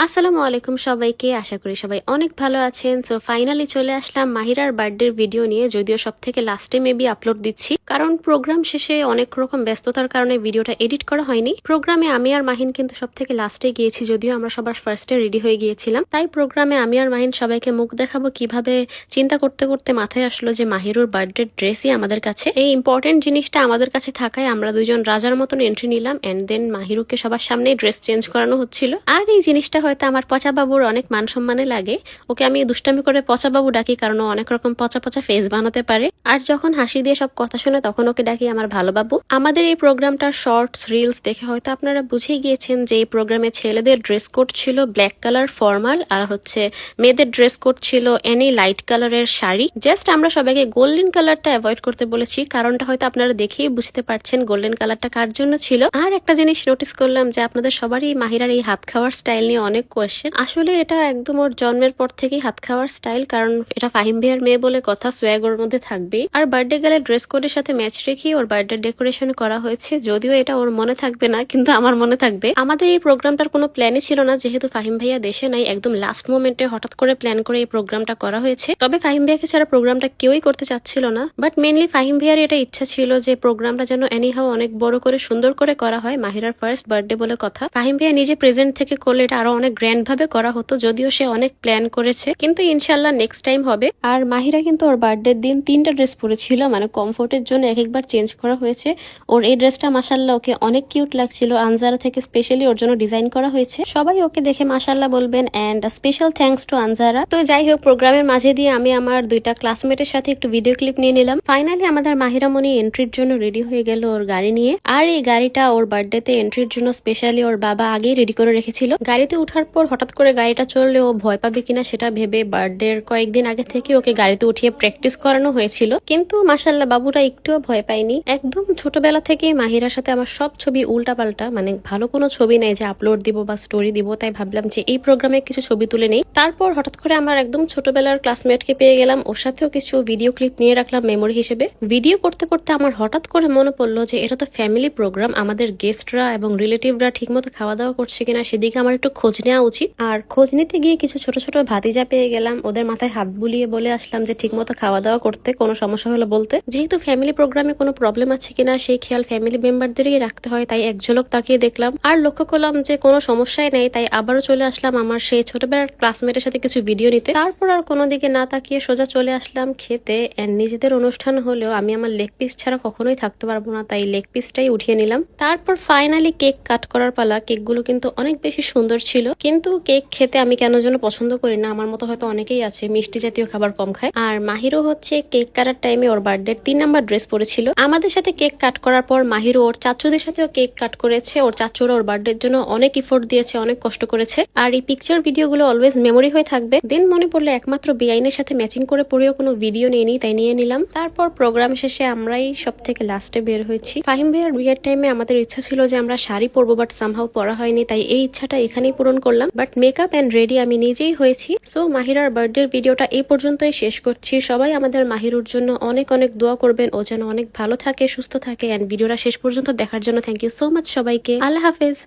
আসসালামু আলাইকুম সবাইকে, আশা করি সবাই অনেক ভালো আছেন। তো ফাইনালি চলে আসলাম মাহিরার বার্থডের ভিডিও নিয়ে, যদিও সব থেকে লাস্টে মেবি আপলোড দিচ্ছি, কারণ প্রোগ্রাম শেষে অনেক রকম ব্যস্ততার কারণে ভিডিওটা এডিট করা হয়নি। প্রোগ্রামে আমি আর মাহিন কিন্তু সব থেকে লাস্টে গিয়েছি, যদিও আমরা সবার ফার্স্টে রেডি হয়ে গিয়েছিলাম। তাই প্রোগ্রামে আমি আর মাহিন সবাইকে মুখ দেখাবো কিভাবে চিন্তা করতে করতে মাথায় আসলো যে মাহিরুর বার্থডে ড্রেসই আমাদের কাছে, এই ইম্পর্টেন্ট জিনিসটা আমাদের কাছে থাকায় আমরা দুইজন রাজার মতন এন্ট্রি নিলাম এন্ড দেন মাহিরুকে সবার সামনে ড্রেস চেঞ্জ করানো হচ্ছিল। আর এই জিনিসটা হয়তো আমার পচা বাবুর অনেক মান সম্মানে লাগে। ওকে আমি দুষ্টামি করে পচা বাবু ডাকি, কারণ ও অনেক রকম পচা পচা ফেস বানাতে পারে। আর যখন হাসি দিয়ে সব কথা শুনে তখন ওকে ডাকি আমার ভালো বাবু। আমাদের এই প্রোগ্রামটার শর্টস রিলস দেখে হয়তো আপনারা বুঝেই গিয়েছেন যে এই প্রোগ্রামে ছেলেদের ড্রেস কোড ছিল ব্ল্যাক কালার ফর্মাল, আর মেয়েদের ড্রেস কোড ছিল এনি লাইট কালারের শাড়ি। জাস্ট আমরা সবাইকে গোল্ডেন কালারটা অ্যাভয়েড করতে বলেছি, কারণটা হয়তো আপনারা দেখেই বুঝতে পারছেন গোল্ডেন কালারটা কার জন্য ছিল। আর একটা জিনিস নোটিস করলাম যে আপনাদের সবারই মাহিরার এই হাত খাওয়ার স্টাইল নিয়ে অনেক কোয়েশ্চেন। আসলে এটা একদম ওর জন্মের পর থেকেই হাত খাওয়ার স্টাইল, কারণ এটা ফাহিম ভাইয়ার মেয়ে বলে কথা, সোয়াগ ওর মধ্যে থাকবে। আর বার্থডে গেলে ড্রেস কোডের সাথে ম্যাচ রেখে ওর বার্থডে ডেকোরেশন করা হয়েছে, যদিও এটা ওর মনে থাকবে না কিন্তু আমার মনে থাকবে। আমাদের এই প্রোগ্রামটার কোনো প্ল্যানই ছিল না, যেহেতু ফাহিম ভাইয়া দেশে নাই, একদম লাস্ট মোমেন্টে হঠাৎ করে প্ল্যান করে এই প্রোগ্রামটা করা হয়েছে। তবে ফাহিম ভাইয়াকে ছাড়া প্রোগ্রামটা কেউই করতে চাচ্ছিল না, বাট মেনলি ফাহিম ভাইয়ার এটা ইচ্ছা ছিল যে প্রোগ্রামটা যেন এনিহাও অনেক বড় করে সুন্দর করে করা হয়, মাহিরার ফার্স্ট বার্থডে বলে কথা। ফাহিম ভাইয়া নিজে প্রেজেন্ট থেকে করলে এটা আরো অনেক গ্র্যান্ড ভাবে করা হতো, যদিও সে অনেক প্ল্যান করেছে, কিন্তু ইনশাল্লাহ নেক্সট টাইম হবে। আর মাহিরা কিন্তু ওর বার্থডের দিন 3টা ড্রেস পরেছিল, মানে কমফোর্টের জন্য এক একবার চেঞ্জ করা হয়েছে। ওর এই ড্রেসটা মাশাল্লাহ ওকে অনেক কিউট লাগছিল, আনজারা থেকে স্পেশালি ওর জন্য ডিজাইন করা হয়েছে। সবাই ওকে দেখে মাশাল্লাহ বলবেন and special thanks to Anjara. তো যাই হোক, প্রোগ্রামের মাঝে দিয়ে আমি আমার 2টা ক্লাসমেটের সাথে একটু ভিডিও ক্লিপ নিয়ে নিলাম। ফাইনালি আমাদের মাহিরা মনি এন্ট্রির জন্য রেডি হয়ে গেল ওর গাড়ি নিয়ে। আর এই গাড়িটা ওর বার্থডেতে এন্ট্রির জন্য স্পেশালি ওর বাবা আগেই রেডি করে রেখেছিল। গাড়িতে উঠার পর হঠাৎ করে গাড়িটা চললে ও ভয় পাবে কিনা সেটা ভেবে বার্থডের কয়েকদিন আগে থেকে ওকে গাড়িতে উঠিয়ে প্র্যাকটিস করানো হয়েছিল, কিন্তু মাশাল্লাহ বাবুরা একটুও ভয় পায়নি। একদম ছোটবেলা থেকে মাহিরার সাথে আমার সব ছবি উল্টা পাল্টা, মানে ভালো কোনো ছবি নেই যে আপলোড দিব বা স্টোরি দিব, তাই ভাবলাম যে এই প্রোগ্রামে কিছু ছবি তুলে নেই। তারপর হঠাৎ করে আমার একদম ছোটবেলার ক্লাসমেটকে পেয়ে গেলাম, ওর সাথেও কিছু ভিডিও ক্লিপ নিয়ে রাখলাম মেমোরি হিসেবে। ভিডিও করতে করতে আমার হঠাৎ করে মনে পড়লো যে এটা তো ফ্যামিলি প্রোগ্রাম, আমাদের গেস্টরা এবং রিলেটিভরা ঠিকমতো খাওয়া দাওয়া করছে কিনা সেদিকে আমার একটু খোঁজ নেওয়া উচিত। আর খোঁজ নিতে গিয়ে কিছু ছোট ছোট ভাতিজা পেয়ে গেলাম, ওদের মাথায় হাত বুলিয়ে বলে আসলাম যে ঠিকমতো খাওয়া দাওয়া করতে, কোনো সমস্যা হলো বলতে। যেহেতু ফ্যামিলি প্রোগ্রামে কোনো প্রবলেম আছে কিনা সেই খেয়াল ফ্যামিলি মেম্বারদেরই রাখতে হয়, তাই এক ঝলক তাকিয়ে দেখলাম আর লক্ষ্য করলাম যে কোনো সমস্যাই নেই, তাই আবারও চলে আসলাম আমার সেই ছোটবেলার ক্লাসমেটের সাথে কিছু ভিডিও নিতে। তারপর আর কোনো দিকে না তাকিয়ে সোজা চলে আসলাম খেতে। নিজেদের অনুষ্ঠান হলেও আমি আমার লেগ পিস ছাড়া কখনোই থাকতে পারবো না, তাই লেগ পিসটাই উঠিয়ে নিলাম। তারপর ফাইনালি কেক কাট করার পালা। কেকগুলো কিন্তু অনেক বেশি সুন্দর ছিল, কিন্তু কেক খেতে আমি কেন যেন পছন্দ করি না। আমার মতো হয়তো অনেকেই আছে মিষ্টি জাতীয় খাবার কম খায়। আর মাহিরও কেক কাটার টাইমে ওর বার্থডে 3 নাম্বার ড্রেস পরেছিল। আমাদের সাথে কেক কাট করার পর মাহিরও ওর চাচুদের সাথেও কেক কাট করেছে। ওর চাচুরা ওর বার্থডের জন্য অনেক ইফোর্ট দিয়েছে, অনেক কষ্ট করেছে। আর এই পিকচার ভিডিওগুলো অলওয়েজ মেমোরি হয়ে থাকবে। দেন মনে পড়লো একমাত্র বেআইনের সাথে ম্যাচিং করে পরেও কোনো ভিডিও নেইনি, তাই নিয়ে নিলাম। তারপর প্রোগ্রাম শেষে আমরাই সব থেকে লাস্টে বের হয়েছি। ফাহিম ভাইয়ের বিয়ের টাইমে আমাদের ইচ্ছা ছিল যে আমরা শাড়ি পরবো, বাট সামহাও পরা হয়নি, তাই এই ইচ্ছাটা এখানেই পূরণ করলাম। বাট মেকআপ এন্ড রেডি আমি নিজেই হয়েছি। সো মাহিরার বার্থডের ভিডিওটা এই পর্যন্তই শেষ করছি। সবাই আমাদের মাহিরুর জন্য অনেক অনেক দোয়া করবেন, ও যেন অনেক ভালো থাকে, সুস্থ থাকে। এন্ড ভিডিওটা শেষ পর্যন্ত দেখার জন্য থ্যাংক ইউ সো মাচ সবাইকে। আল্লাহ হাফেজ।